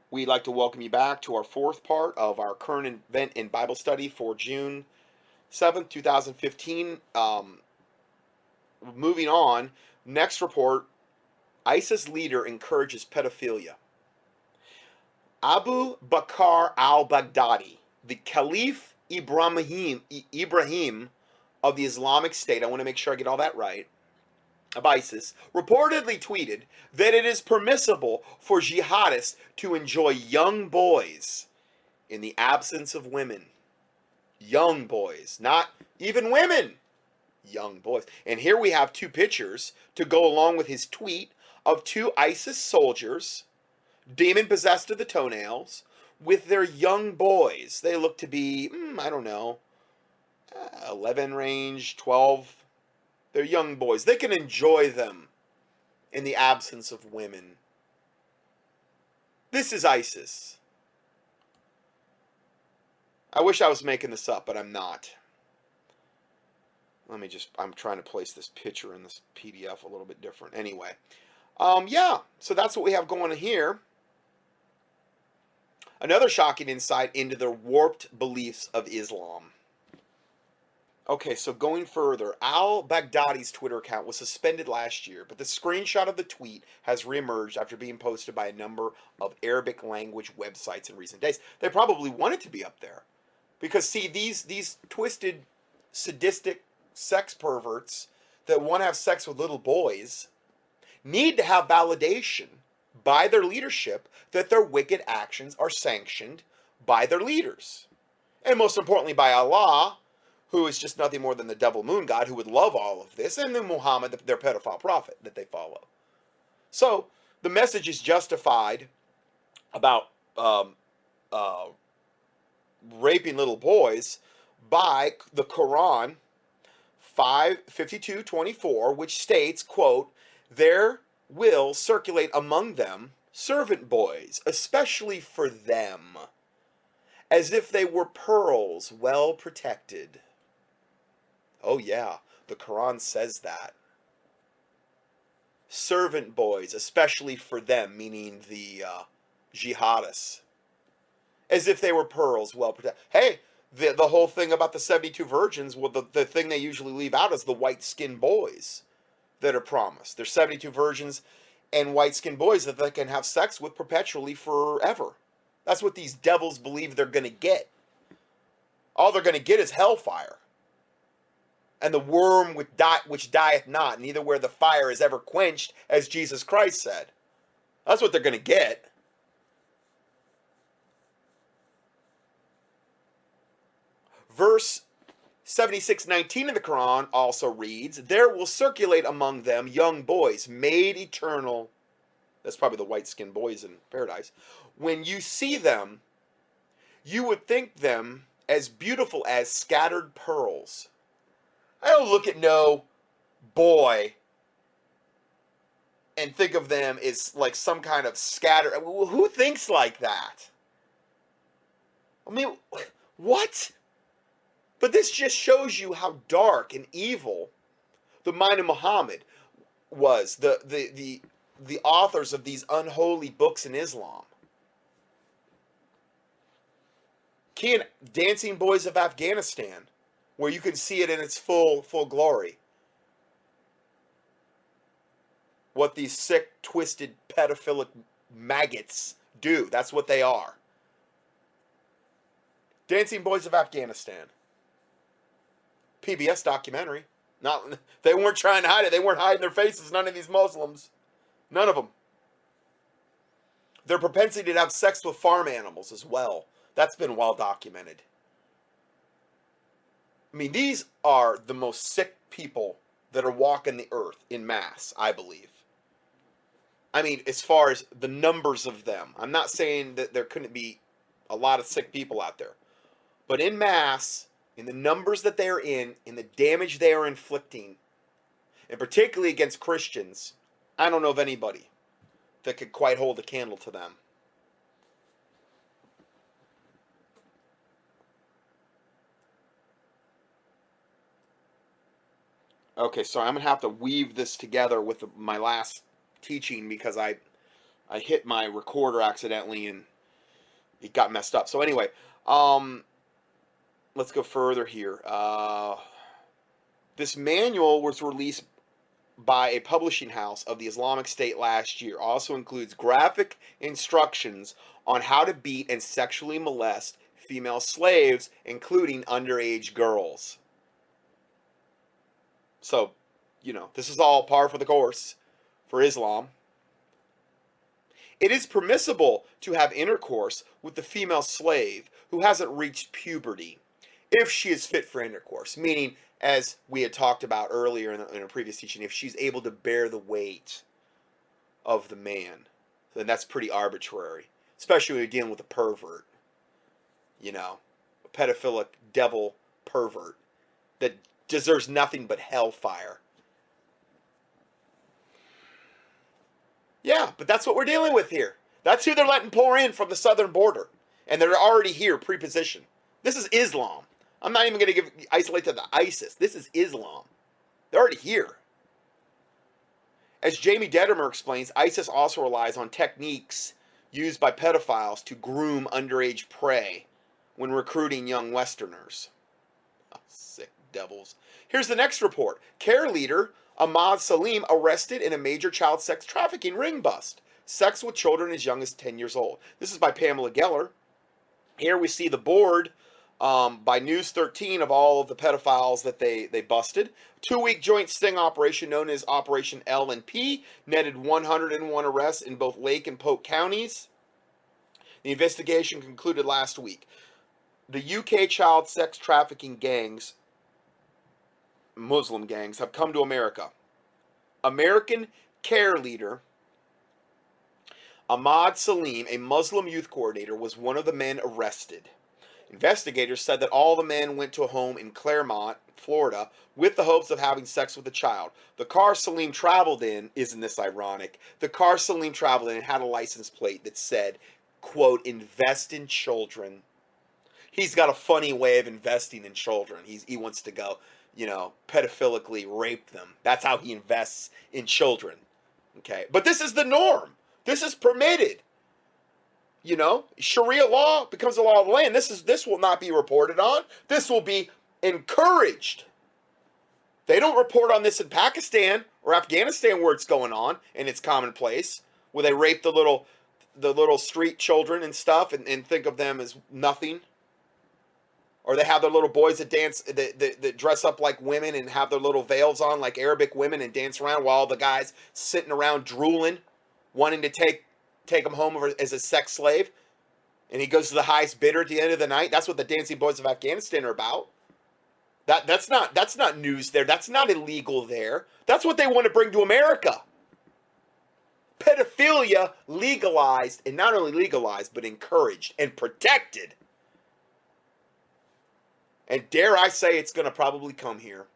We'd like to welcome you back to our fourth part of our current event in Bible study for June 7th, 2015. Moving on, next report, ISIS leader encourages pedophilia. Abu Bakr al-Baghdadi, the Caliph Ibrahim of the Islamic State, I want to make sure I get all that right, of ISIS, reportedly tweeted that it is permissible for jihadists to enjoy young boys in the absence of women. Young boys, not even women. Young boys. And here we have two pictures to go along with his tweet of two ISIS soldiers, demon-possessed to the toenails, with their young boys. They look to be, I don't know, 11 range, 12. They're young boys. They can enjoy them in the absence of women. This is ISIS. I wish I was making this up, but I'm not. I'm trying to place this picture in this PDF a little bit different. Anyway, yeah, so that's what we have going on here. Another shocking insight into the warped beliefs of Islam. Okay, so going further, al-Baghdadi's Twitter account was suspended last year, but the screenshot of the tweet has reemerged after being posted by a number of Arabic language websites in recent days. They probably want it to be up there. Because, see, these twisted, sadistic sex perverts that want to have sex with little boys need to have validation by their leadership that their wicked actions are sanctioned by their leaders. And most importantly, by Allah, who is just nothing more than the devil moon god who would love all of this, and then Muhammad, their pedophile prophet that they follow. So, the message is justified about raping little boys by the Quran 5:52-24, which states, quote, "There will circulate among them servant boys, especially for them, as if they were pearls well protected." Oh yeah, the Quran says that. Servant boys, especially for them, meaning the jihadists. As if they were pearls well protected. Hey, the whole thing about the 72 virgins, well, the thing they usually leave out is the white-skinned boys that are promised. There's 72 virgins and white-skinned boys that they can have sex with perpetually forever. That's what these devils believe they're going to get. All they're going to get is hellfire. And the worm which dieth not, neither where the fire is ever quenched, as Jesus Christ said. That's what they're going to get. Verse 76:19 of the Quran also reads, "There will circulate among them young boys, made eternal." That's probably the white-skinned boys in paradise. "When you see them, you would think them as beautiful as scattered pearls." I don't look at no boy and think of them as like some kind of scatter. Who thinks like that? I mean, what? But this just shows you how dark and evil the mind of Muhammad was, the authors of these unholy books in Islam. Dancing Boys of Afghanistan, where you can see it in its full glory. What these sick, twisted, pedophilic maggots do. That's what they are. Dancing Boys of Afghanistan. PBS documentary. They weren't trying to hide it. They weren't hiding their faces, none of these Muslims. None of them. Their propensity to have sex with farm animals as well. That's been well documented. I mean, these are the most sick people that are walking the earth in mass, I believe. I mean, as far as the numbers of them. I'm not saying that there couldn't be a lot of sick people out there. But in mass, in the numbers that they are in the damage they are inflicting, and particularly against Christians, I don't know of anybody that could quite hold a candle to them. Okay, so I'm going to have to weave this together with my last teaching because I hit my recorder accidentally and He got messed up. So anyway, um, let's go further here. This manual was released by a publishing house of the Islamic State last year. Also includes graphic instructions on how to beat and sexually molest female slaves, including underage girls. So, this is all par for the course for Islam. It is permissible to have intercourse with the female slave who hasn't reached puberty if she is fit for intercourse, meaning, as we had talked about earlier in a previous teaching, if she's able to bear the weight of the man, then that's pretty arbitrary, especially when you're dealing with a pervert, a pedophilic devil pervert that deserves nothing but hellfire. Yeah, but that's what we're dealing with here. That's who they're letting pour in from the southern border. And they're already here, pre-positioned. This is Islam. I'm not even going to isolate to the ISIS. This is Islam. They're already here. As Jamie Dettermer explains, ISIS also relies on techniques used by pedophiles to groom underage prey when recruiting young Westerners. Oh, sick devils. Here's the next report. CAIR leader Ahmad Saleem arrested in a major child sex trafficking ring bust. Sex with children as young as 10 years old. This is by Pamela Geller. Here we see the board by News 13 of all of the pedophiles that they busted. 2-week joint sting operation known as Operation L&P netted 101 arrests in both Lake and Polk counties. The investigation concluded last week. The UK child sex trafficking gangs, Muslim gangs, have come to America. American CAIR leader Ahmad Saleem, a Muslim youth coordinator, was one of the men arrested. Investigators said that all the men went to a home in Claremont, Florida, with the hopes of having sex with a child. The car Saleem traveled in, isn't this ironic? The car Saleem traveled in had a license plate that said, quote, invest in children. He's got a funny way of investing in children. He wants to go, pedophilically rape them. That's how he invests in children. Okay? But this is the norm. This is permitted. Sharia law becomes the law of the land. This will not be reported on. This will be encouraged. They don't report on this in Pakistan or Afghanistan where it's going on and it's commonplace, where they rape the little street children and stuff and think of them as nothing. Or they have their little boys that dance, that dress up like women and have their little veils on like Arabic women and dance around while the guys sitting around drooling, wanting to take him home as a sex slave. And he goes to the highest bidder at the end of the night. That's what the Dancing Boys of Afghanistan are about. That's not news there. That's not illegal there. That's what they want to bring to America. Pedophilia legalized, and not only legalized, but encouraged and protected. And dare I say it's going to probably come here.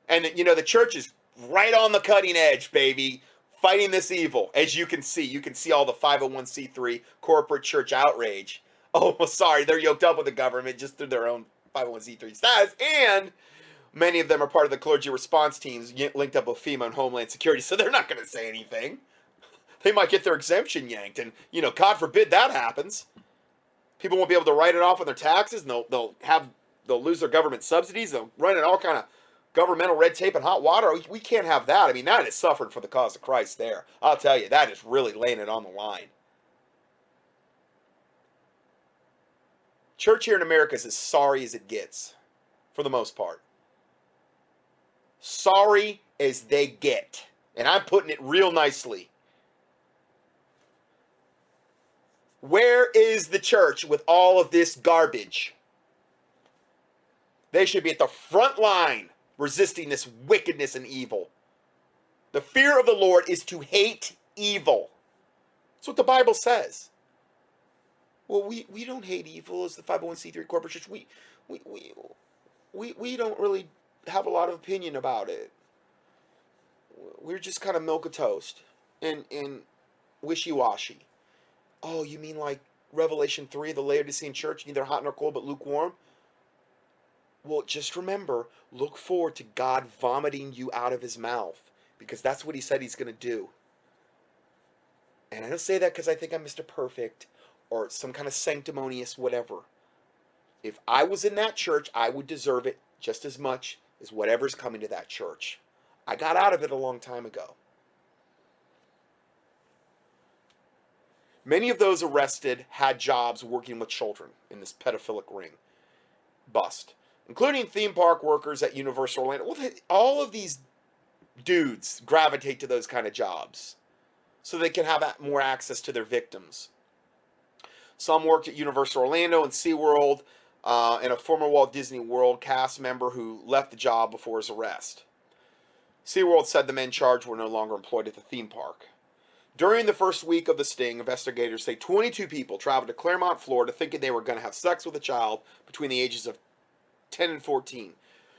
And, the church is right on the cutting edge, baby, fighting this evil. As you can see all the 501c3 corporate church outrage. Oh, sorry, they're yoked up with the government just through their own 501c3 status. And many of them are part of the clergy response teams linked up with FEMA and Homeland Security, so they're not going to say anything. They might get their exemption yanked, and, God forbid that happens. People won't be able to write it off on their taxes, and they'll lose their government subsidies. They'll run in all kind of governmental red tape and hot water. We can't have that. I mean, that is suffering for the cause of Christ there. I'll tell you, that is really laying it on the line. Church here in America is as sorry as it gets, for the most part. Sorry as they get. And I'm putting it real nicely. Where is the church with all of this garbage? They should be at the front line resisting this wickedness and evil. The fear of the Lord is to hate evil. That's what the Bible says. Well, we don't hate evil as the 501c3 corporate church. We don't really have a lot of opinion about it. We're just kind of milk of toast and wishy-washy. Oh, you mean like Revelation 3, the Laodicean church, neither hot nor cold, but lukewarm? Well, just remember, look forward to God vomiting you out of his mouth, because that's what he said he's going to do. And I don't say that because I think I'm Mr. Perfect or some kind of sanctimonious whatever. If I was in that church, I would deserve it just as much as whatever's coming to that church. I got out of it a long time ago. Many of those arrested had jobs working with children in this pedophilic ring bust, including theme park workers at Universal Orlando. Well, all of these dudes gravitate to those kind of jobs so they can have more access to their victims. Some worked at Universal Orlando and SeaWorld, and a former Walt Disney World cast member who left the job before his arrest. SeaWorld said the men charged were no longer employed at the theme park. During the first week of the sting, investigators say 22 people traveled to Claremont, Florida, thinking they were going to have sex with a child between the ages of 10 and 14.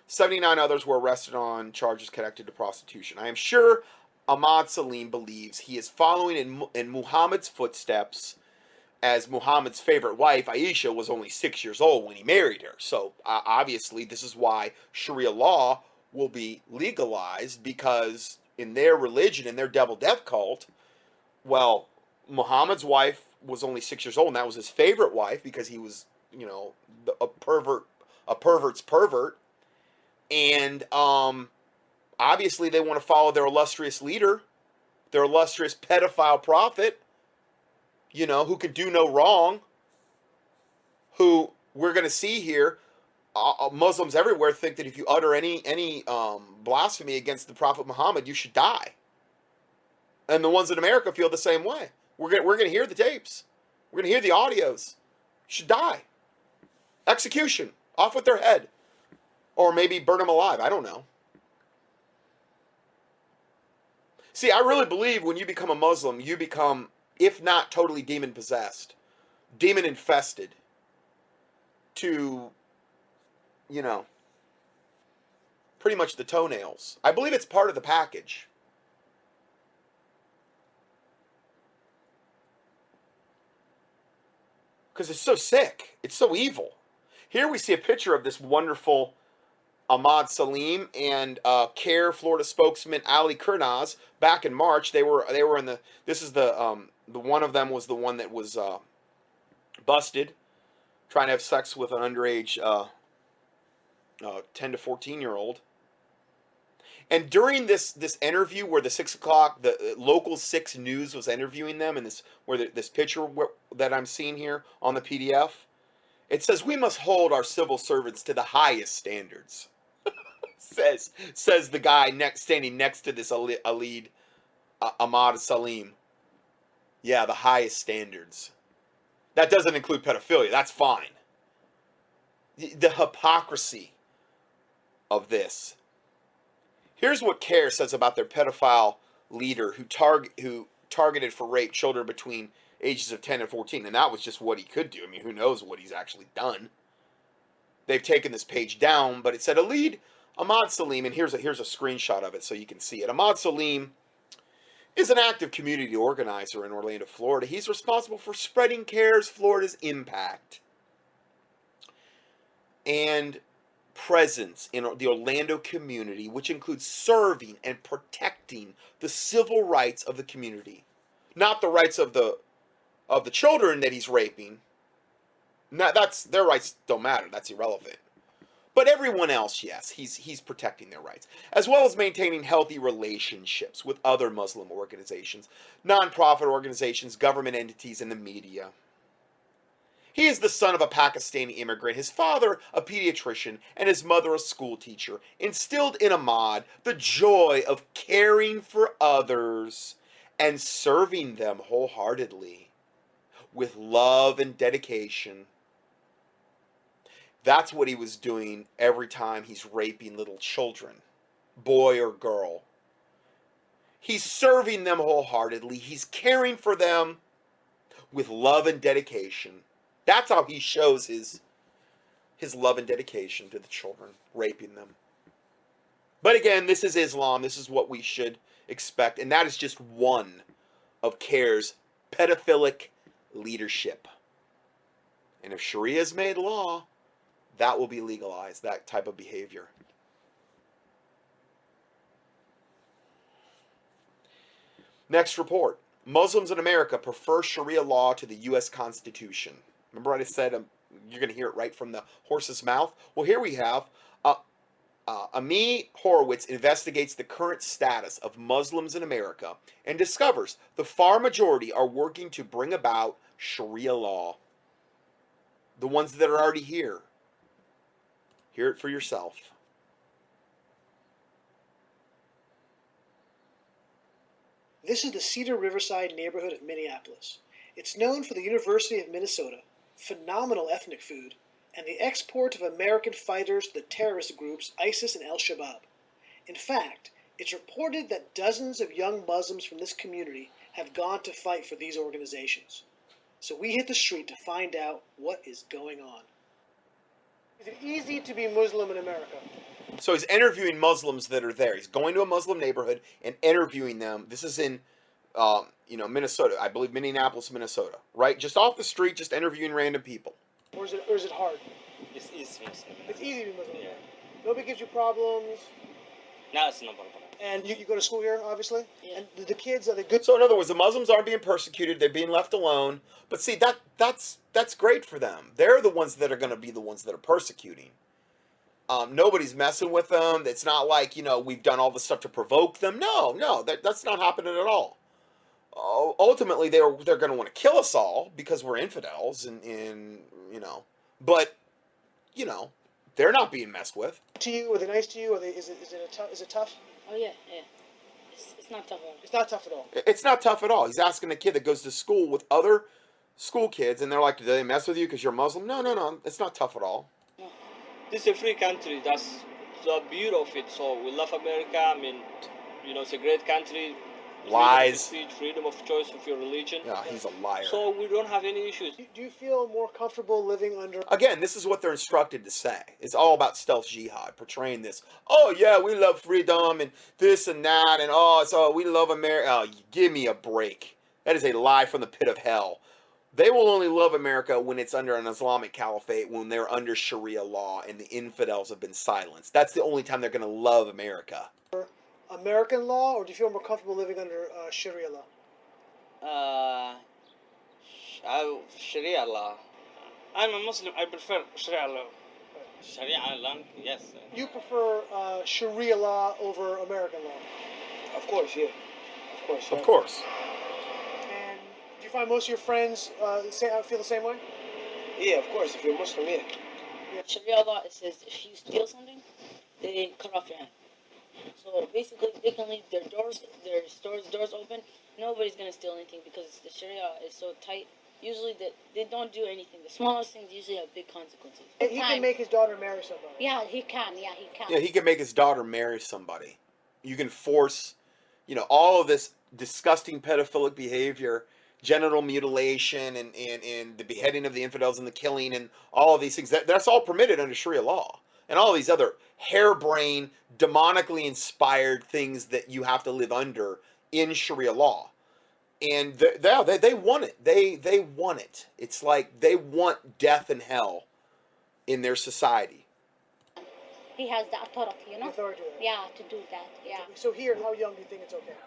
79 others were arrested on charges connected to prostitution. I am sure Ahmad Saleem believes he is following in Muhammad's footsteps, as Muhammad's favorite wife, Aisha, was only 6 years old when he married her. So obviously this is why Sharia law will be legalized, because in their religion, in their devil death cult, well, Muhammad's wife was only 6 years old, and that was his favorite wife because he was, a pervert's pervert. And obviously they want to follow their illustrious leader, their illustrious pedophile prophet, who could do no wrong, who we're going to see here. Muslims everywhere think that if you utter any blasphemy against the Prophet Muhammad, you should die. And the ones in America feel the same way. We're going to hear the tapes. We're going to hear the audios. You should die. Execution. Off with their head. Or maybe burn them alive. I don't know. See, I really believe when you become a Muslim, you become, if not totally demon-possessed, demon-infested, to, pretty much the toenails. I believe it's part of the package. Because it's so sick. It's so evil. Here we see a picture of this wonderful Ahmad Saleem and CAIR Florida spokesman Ali Kurnaz back in March. They were in the. This is the one of them was the one that was busted trying to have sex with an underage 10 to 14-year-old. And during this interview where the 6 o'clock, the local 6 News was interviewing them, and this picture that I'm seeing here on the PDF, it says we must hold our civil servants to the highest standards. says the guy standing next to this Ahmad Saleem. Yeah, the highest standards. That doesn't include pedophilia. That's fine. The hypocrisy of this. Here's what CAIR says about their pedophile leader who targeted for rape children between ages of 10 and 14. And that was just what he could do. I mean, who knows what he's actually done. They've taken this page down, but it said Ahmad Saleem, and here's a screenshot of it so you can see it. Ahmad Saleem is an active community organizer in Orlando, Florida. He's responsible for spreading CAIR's Florida's impact and presence in the Orlando community, which includes serving and protecting the civil rights of the community, not the rights of the children that he's raping. That's their rights don't matter. That's irrelevant. But everyone else, yes, he's protecting their rights, as well as maintaining healthy relationships with other Muslim organizations, nonprofit organizations, government entities, and the media. He is the son of a Pakistani immigrant, his father a pediatrician, and his mother a school teacher, instilled in Ahmad the joy of caring for others and serving them wholeheartedly with love and dedication. That's what he was doing every time he's raping little children, boy or girl. He's serving them wholeheartedly. He's caring for them with love and dedication. That's how he shows his love and dedication to the children, raping them. But again, this is Islam. This is what we should expect. And that is just one of CAIR's pedophilic leadership. And if Sharia is made law, that will be legalized, that type of behavior. Next report. Muslims in America prefer Sharia law to the U.S. Constitution. Remember what I said? You're going to hear it right from the horse's mouth. Well, here we have Ami Horowitz investigates the current status of Muslims in America and discovers the far majority are working to bring about Sharia law. The ones that are already here. Hear it for yourself. This is the Cedar Riverside neighborhood of Minneapolis. It's known for the University of Minnesota, phenomenal ethnic food, and the export of American fighters to the terrorist groups ISIS and Al-Shabaab. In fact, it's reported that dozens of young Muslims from this community have gone to fight for these organizations. So we hit the street to find out what is going on. Is it easy to be Muslim in America? So he's interviewing Muslims that are there. He's going to a Muslim neighborhood and interviewing them. This is in, Minnesota. I believe Minneapolis, Minnesota. Right? Just off the street, just interviewing random people. Or is it hard? It's easy. It's easy to be Muslim. Yeah. Nobody gives you problems. No, it's no problem. And you go to school here, obviously? Yeah. And the kids, are they good? So in other words, the Muslims aren't being persecuted. They're being left alone. But see, that's great for them. They're the ones that are going to be the ones that are persecuting. Nobody's messing with them. It's not like, we've done all this stuff to provoke them. No, that's not happening at all. Ultimately, they're going to want to kill us all because we're infidels but, they're not being messed with. To you? Are they nice to you? Is it tough? Oh yeah. It's not tough at all. It's not tough at all. It's not tough at all. He's asking a kid that goes to school with other school kids, and they're like, do they mess with you because you're Muslim? No. It's not tough at all. No. This is a free country. That's the beauty of it. So we love America. I mean, it's a great country. Lies. Freedom of speech, freedom of choice of your religion. Yeah, he's a liar. So we don't have any issues. Do you feel more comfortable living under... Again, this is what they're instructed to say. It's all about stealth jihad, portraying this. Oh, yeah, we love freedom and this and that, and we love America. Oh, give me a break. That is a lie from the pit of hell. They will only love America when it's under an Islamic caliphate, when they're under Sharia law and the infidels have been silenced. That's the only time they're going to love America. American law, or do you feel more comfortable living under Sharia law? Sharia law. I'm a Muslim. I prefer Sharia law. Sharia law, yes. You prefer Sharia law over American law? Of course, yeah. Of course. And do you find most of your friends feel the same way? Yeah, of course. If you're Muslim, yeah. Sharia law, it says if you steal something, they cut off your hand. So basically, they can leave their stores doors open. Nobody's gonna steal anything because the Sharia is so tight. Usually, they don't do anything. The smallest things usually have big consequences. He can make his daughter marry somebody. Yeah, he can. Yeah, he can. Yeah, he can make his daughter marry somebody. You can force, all of this disgusting pedophilic behavior, genital mutilation, and the beheading of the infidels and the killing and all of these things. That's all permitted under Sharia law. And all these other harebrained, demonically inspired things that you have to live under in Sharia law. And they want it. They want it. It's like they want death and hell in their society. He has the authority, Authority. Yeah, to do that. Yeah. So here, how young do you think it's okay?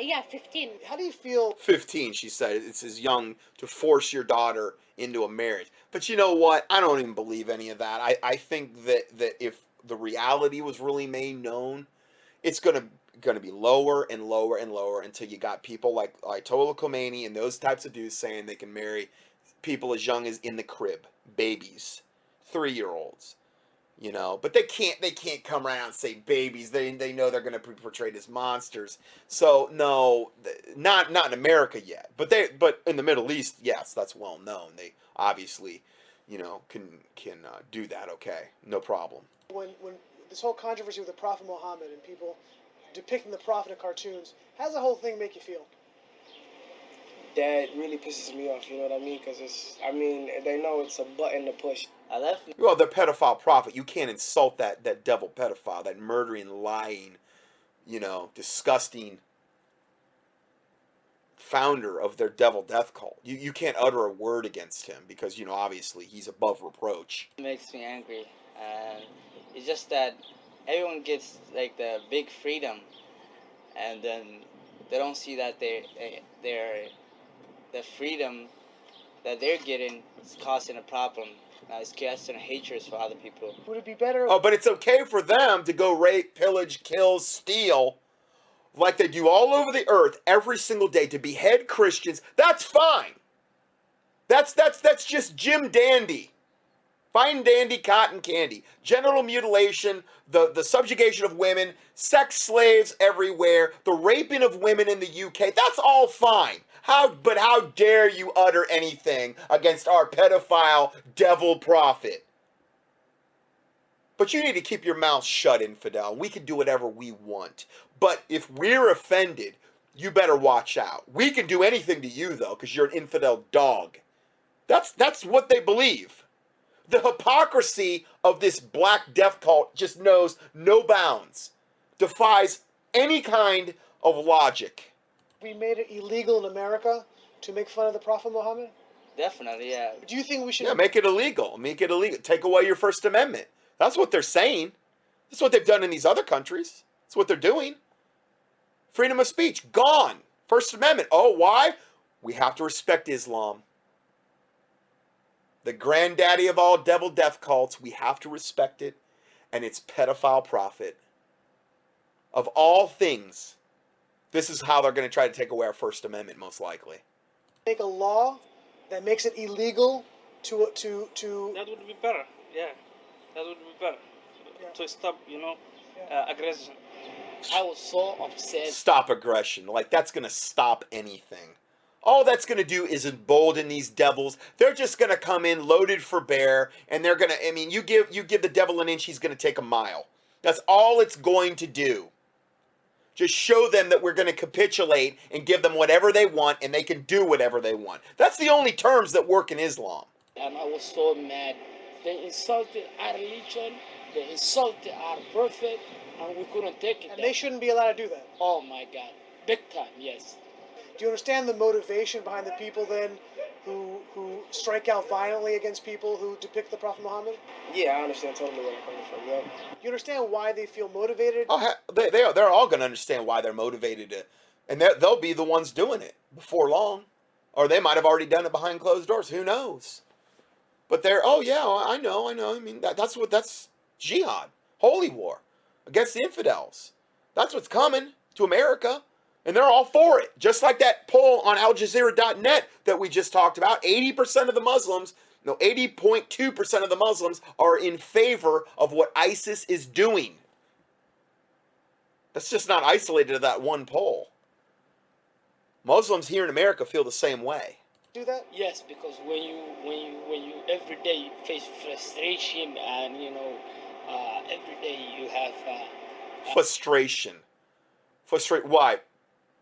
Yeah, 15. How do you feel? 15, she said. It's as young to force your daughter into a marriage. But you know what? I don't even believe any of that. I think that if the reality was really made known, it's gonna be lower and lower and lower until you got people like Ayatollah Khomeini and those types of dudes saying they can marry people as young as in the crib, babies, 3-year-olds. But they can't come around and say babies. They know they're going to be portrayed as monsters. So no, not in America yet. But in the Middle East, yes, that's well known. They obviously, can do that. Okay, no problem. When this whole controversy with the Prophet Muhammad and people depicting the Prophet in cartoons, how does the whole thing make you feel? That really pisses me off, you know what I mean? Because they know it's a button to push. Well, the pedophile prophet, you can't insult that devil pedophile, that murdering, lying, disgusting founder of their devil death cult. You can't utter a word against him because, obviously he's above reproach. It makes me angry. It's just that everyone gets like the big freedom, and then they don't see that the freedom that they're getting is causing a problem. It's causing hatred for other people. Would it be better? Oh, but it's okay for them to go rape, pillage, kill, steal, like they do all over the earth every single day, to behead Christians. That's fine. That's just Jim Dandy. Fine dandy cotton candy. Genital mutilation, the subjugation of women, sex slaves everywhere, the raping of women in the UK. That's all fine. But how dare you utter anything against our pedophile devil prophet? But you need to keep your mouth shut, infidel. We can do whatever we want. But if we're offended, you better watch out. We can do anything to you, though, because you're an infidel dog. That's what they believe. The hypocrisy of this black death cult just knows no bounds. Defies any kind of logic. We made it illegal in America to make fun of the Prophet Muhammad? Definitely, yeah. Do you think we should... Yeah, make it illegal. Make it illegal. Take away your First Amendment. That's what they're saying. That's what they've done in these other countries. That's what they're doing. Freedom of speech, gone. First Amendment. Oh, why? We have to respect Islam. The granddaddy of all devil death cults. We have to respect it. And its pedophile prophet. Of all things, this is how they're going to try to take away our First Amendment, most likely. Make a law that makes it illegal to... That would be better, yeah. That would be better. Yeah. To stop, aggression. I was so upset. Stop aggression. Like, that's going to stop anything. All that's going to do is embolden these devils. They're just going to come in loaded for bear, and they're going to, you give the devil an inch, he's going to take a mile. That's all it's going to do. Just show them that we're going to capitulate and give them whatever they want, and they can do whatever they want. That's the only terms that work in Islam. And I was so mad. They insulted our religion, they insulted our prophet, and we couldn't take it. And they shouldn't be allowed to do that. Oh my God. Big time, yes. Do you understand the motivation behind the people then who strike out violently against people who depict the Prophet Muhammad? Yeah, I understand totally where you're coming from, yeah. You understand why they feel motivated? Oh, they're all going to understand why they're motivated to, and they'll be the ones doing it before long. Or they might have already done it behind closed doors. Who knows? But they're, oh yeah, I know. I mean, that's jihad, holy war against the infidels. That's what's coming to America. And they're all for it. Just like that poll on AlJazeera.net that we just talked about. 80% of the Muslims, 80.2% of the Muslims are in favor of what ISIS is doing. That's just not isolated to that one poll. Muslims here in America feel the same way. Do that? Yes, because when you every day face frustration and every day you have Frustration. Why?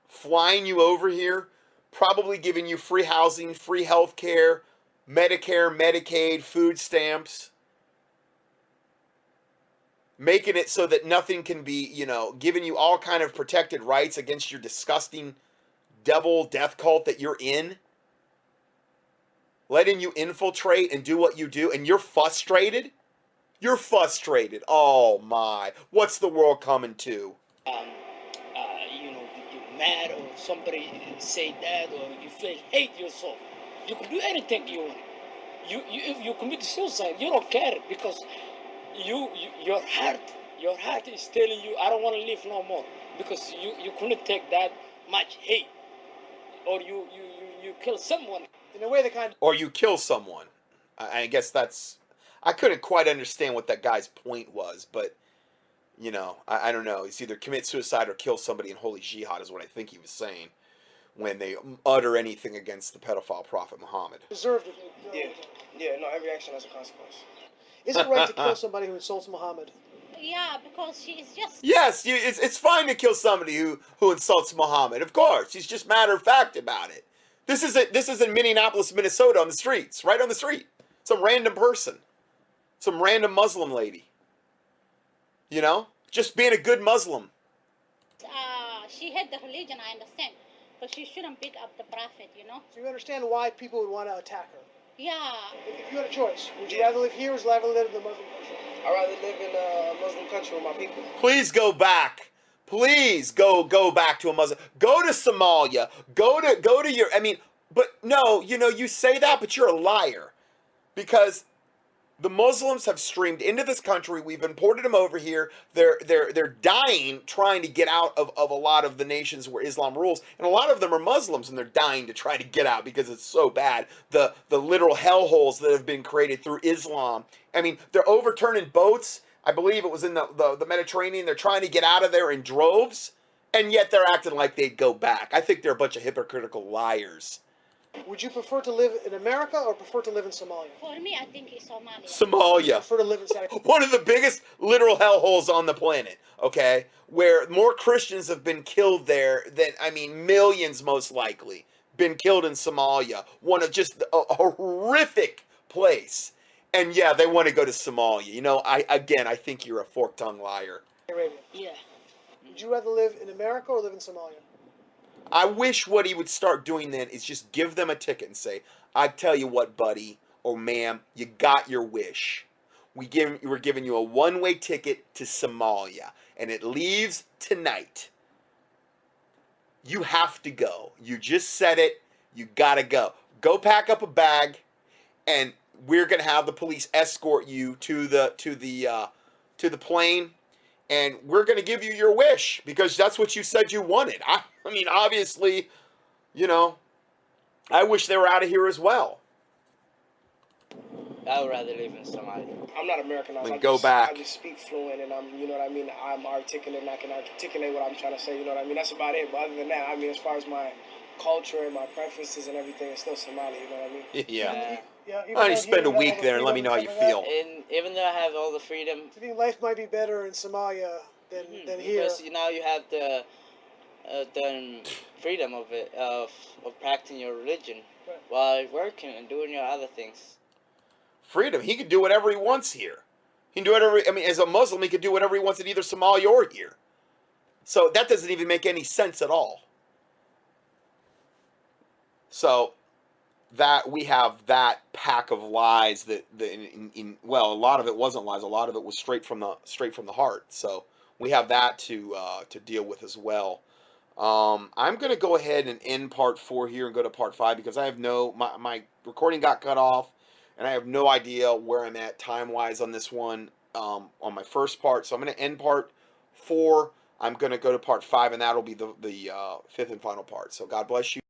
Flying you over here, probably giving you free housing, free health care, Medicare, Medicaid, food stamps, making it so that nothing can be, giving you all kind of protected rights against your disgusting devil death cult that you're in, letting you infiltrate and do what you do, and you're frustrated? You're frustrated. Oh my, what's the world coming to? you're mad or somebody say that or you feel hate yourself. You can do anything you want. If you commit suicide, you don't care because your heart is telling you I don't want to live no more because you couldn't take that much hate or you kill someone. In a way, Or you kill someone. I guess that's... I couldn't quite understand what that guy's point was, but, I don't know. It's either commit suicide or kill somebody in holy jihad is what I think he was saying when they utter anything against the pedophile prophet Muhammad. deserved it. Yeah, no, every action has a consequence. Is it right to kill somebody who insults Muhammad? Yeah, because she is just... Yes, it's fine to kill somebody who insults Muhammad. Of course, he's just matter of fact about it. This is in Minneapolis, Minnesota, on the streets, right on the street. Some random person, some random Muslim lady. Just being a good Muslim. She had the religion, I understand. But she shouldn't pick up the prophet, So you understand why people would want to attack her? Yeah. If you had a choice, would you rather live here or would you rather live in the Muslim country? I'd rather live in a Muslim country with my people. Please go back. Please go back to a Muslim. Go to Somalia. Go to your. I mean, but no, you say that, but you're a liar, because the Muslims have streamed into this country. We've imported them over here. They're dying trying to get out of a lot of the nations where Islam rules, and a lot of them are Muslims, and they're dying to try to get out because it's so bad. The literal hellholes that have been created through Islam. I mean, they're overturning boats. I believe it was in the Mediterranean. They're trying to get out of there in droves, and yet they're acting like they'd go back. I think they're a bunch of hypocritical liars. Would you prefer to live in America or prefer to live in Somalia? For me, I think it's Somalia. Somalia. Prefer to live in Saudi. One of the biggest literal hellholes on the planet, okay? Where more Christians have been killed there than, I mean, millions most likely, been killed in Somalia. One of just a horrific place. And yeah, they want to go to Somalia. I think you're a fork-tongued liar. Arabia. Yeah. Would you rather live in America or live in Somalia? I wish what he would start doing then is just give them a ticket and say, I tell you what, buddy, or ma'am, you got your wish. We're giving you a one-way ticket to Somalia, and it leaves tonight. You have to go. You just said it. You gotta go. Go pack up a bag, and we're gonna have the police escort you to the plane, and we're gonna give you your wish because that's what you said you wanted. I mean, obviously, I wish they were out of here as well. I would rather live in Somalia. I'm not Americanized. Then go back. I just speak fluent, and I'm articulate, and I can articulate what I'm trying to say. You know what I mean? That's about it. But other than that, I mean, as far as my culture and my preferences and everything, it's still Somalia. You know what I mean? Yeah. Yeah. Why don't you spend a week there and let me know how you feel? And even though I have all the freedom, Do you think life might be better in Somalia than here? because now you have the freedom of it of practicing your religion while working and doing your other things. Freedom. He can do whatever he wants here. He can do whatever. I mean, as a Muslim, he can do whatever he wants in either Somalia or here. So that doesn't even make any sense at all. So that we have that pack of lies that a lot of it wasn't lies. A lot of it was straight from the heart. So we have that to deal with as well. I'm gonna go ahead and end part 4 here and go to part 5 because I have my recording got cut off. And I have no idea where I'm at time-wise on this one, on my first part. So I'm going to end part 4. I'm going to go to part 5, and that'll be the 5th and final part. So God bless you.